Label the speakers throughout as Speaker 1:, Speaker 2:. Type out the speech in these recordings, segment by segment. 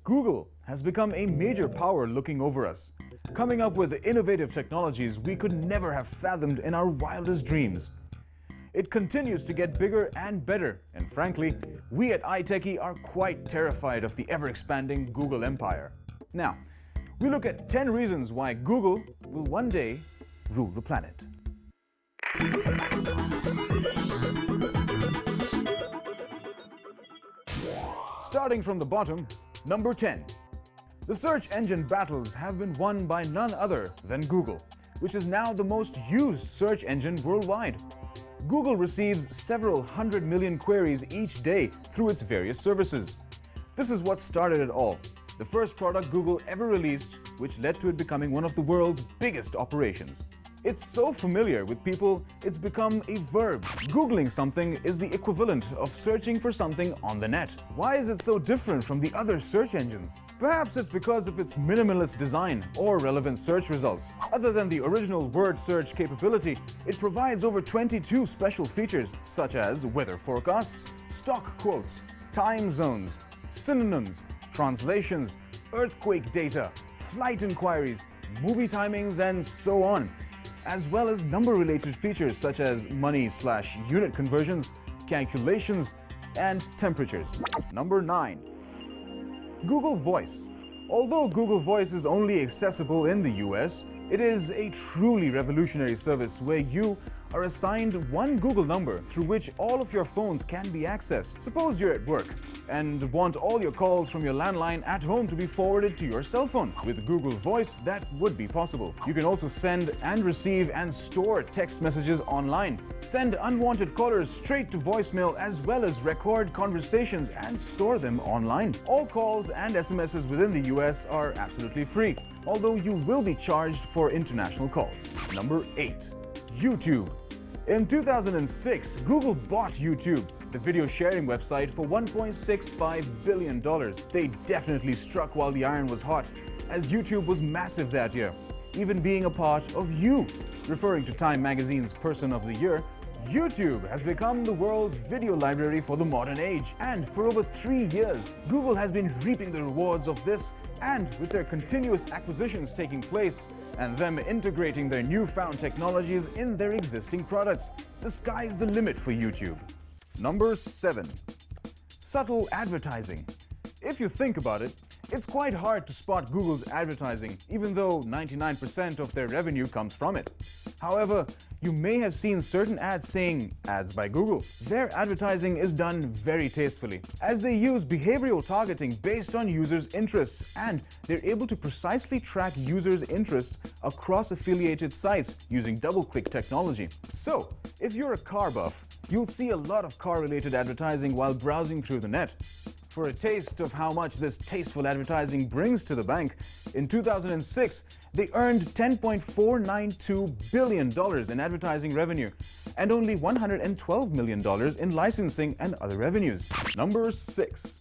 Speaker 1: Google has become a major power looking over us, coming up with innovative technologies we could never have fathomed in our wildest dreams. It continues to get bigger and better, and frankly, we at I-Techie are quite terrified of the ever-expanding Google empire. Now, we look at 10 reasons why Google will one day rule the planet. Starting from the bottom, number 10. The search engine battles have been won by none other than Google, which is now the most used search engine worldwide. Google receives several hundred million queries each day through its various services. This is what started it all, the first product Google ever released, which led to it becoming one of the world's biggest operations. It's so familiar with people, it's become a verb. Googling something is the equivalent of searching for something on the net. Why is it so different from the other search engines? Perhaps it's because of its minimalist design or relevant search results. Other than the original word search capability, it provides over 22 special features such as weather forecasts, stock quotes, time zones, synonyms, translations, earthquake data, flight inquiries, movie timings, and so on, as well as number-related features such as money/unit conversions, calculations, and temperatures. Number 9. Google Voice. Although Google Voice is only accessible in the US, it is a truly revolutionary service where you are assigned one Google number through which all of your phones can be accessed. Suppose you're at work and want all your calls from your landline at home to be forwarded to your cell phone. With Google Voice, that would be possible. You can also send and receive and store text messages online, send unwanted callers straight to voicemail, as well as record conversations and store them online. All calls and SMSs within the US are absolutely free, although you will be charged for international calls. Number 8. YouTube. In 2006, Google bought YouTube, the video sharing website, for $1.65 billion. They definitely struck while the iron was hot, as YouTube was massive that year, even being a part of You. Referring to Time magazine's Person of the Year, YouTube has become the world's video library for the modern age, and for over 3 years, Google has been reaping the rewards of this, and with their continuous acquisitions taking place and them integrating their newfound technologies in their existing products, the sky's the limit for YouTube. Number 7. Subtle advertising. If you think about it, it's quite hard to spot Google's advertising, even though 99% of their revenue comes from it. However, you may have seen certain ads saying "Ads by Google." Their advertising is done very tastefully, as they use behavioral targeting based on users' interests, and they're able to precisely track users' interests across affiliated sites using double-click technology. So, if you're a car buff, you'll see a lot of car-related advertising while browsing through the net. For a taste of how much this tasteful advertising brings to the bank, in 2006, they earned $10.492 billion in advertising revenue and only $112 million in licensing and other revenues. Number 6.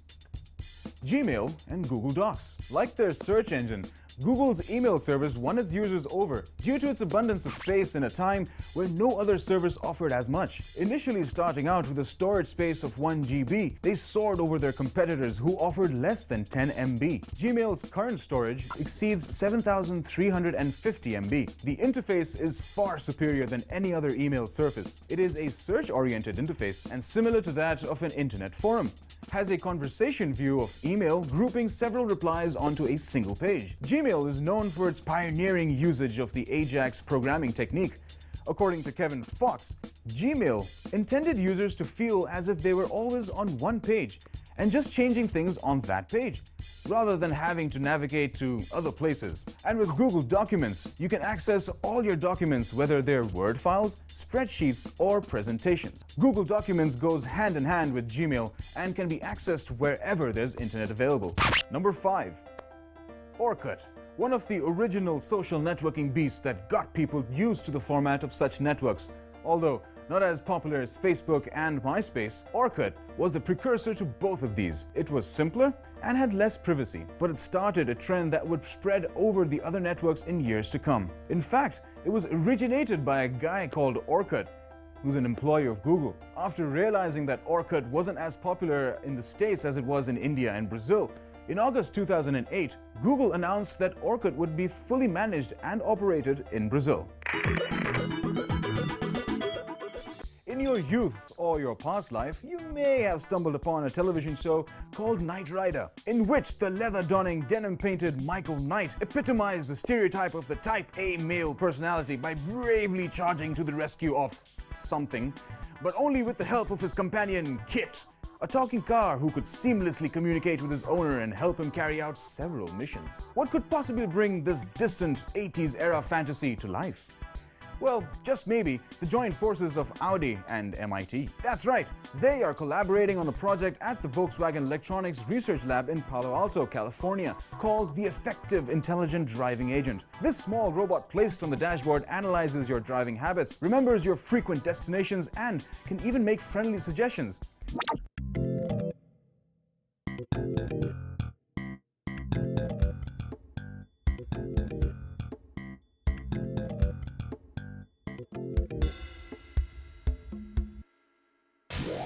Speaker 1: Gmail and Google Docs. Like their search engine, Google's email service won its users over due to its abundance of space in a time where no other service offered as much. Initially starting out with a storage space of 1 GB, they soared over their competitors who offered less than 10 MB. Gmail's current storage exceeds 7,350 MB. The interface is far superior than any other email service. It is a search-oriented interface and similar to that of an internet forum. Has a conversation view of email, grouping several replies onto a single page. Gmail is known for its pioneering usage of the AJAX programming technique. According to Kevin Fox, Gmail intended users to feel as if they were always on one page and just changing things on that page, rather than having to navigate to other places. And with Google Documents, you can access all your documents, whether they're Word files, spreadsheets, or presentations. Google Documents goes hand in hand with Gmail and can be accessed wherever there's internet available. Number 5. Orkut. One of the original social networking beasts that got people used to the format of such networks. Although not as popular as Facebook and MySpace, Orkut was the precursor to both of these. It was simpler and had less privacy, but it started a trend that would spread over the other networks in years to come. In fact, it was originated by a guy called Orkut, who's an employee of Google. After realizing that Orkut wasn't as popular in the States as it was in India and Brazil, In August 2008, Google announced that Orkut would be fully managed and operated in Brazil. In your youth or your past life, you may have stumbled upon a television show called Knight Rider, in which the leather-donning, denim-painted Michael Knight epitomized the stereotype of the Type A male personality by bravely charging to the rescue of something, but only with the help of his companion Kit, a talking car who could seamlessly communicate with his owner and help him carry out several missions. What could possibly bring this distant 80s-era fantasy to life? Well, just maybe the joint forces of Audi and MIT. That's right, they are collaborating on a project at the Volkswagen Electronics Research Lab in Palo Alto, California, called the Effective Intelligent Driving Agent. This small robot placed on the dashboard analyzes your driving habits, remembers your frequent destinations, and can even make friendly suggestions.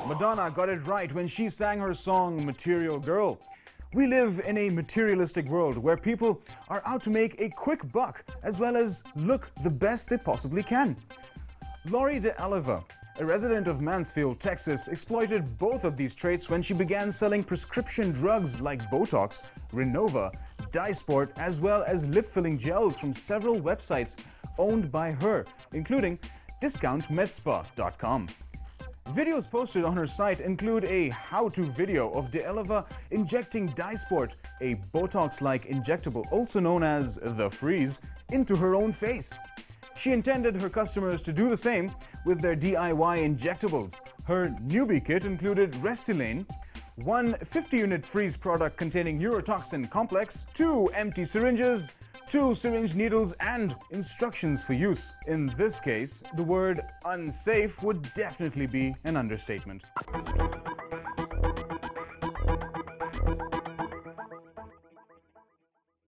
Speaker 1: Madonna got it right when she sang her song Material Girl. We live in a materialistic world where people are out to make a quick buck as well as look the best they possibly can. Lori de Oliva, a resident of Mansfield, Texas, exploited both of these traits when she began selling prescription drugs like Botox, Renova, Dysport, as well as lip-filling gels from several websites owned by her, including DiscountMedspa.com. Videos posted on her site include a how-to video of De Oliva injecting Dysport, a Botox-like injectable also known as the Freeze, into her own face. She intended her customers to do the same with their DIY injectables. Her newbie kit included Restylane, one 50-unit freeze product containing neurotoxin complex, 2 empty syringes, 2 syringe needles, and instructions for use. In this case, the word unsafe would definitely be an understatement.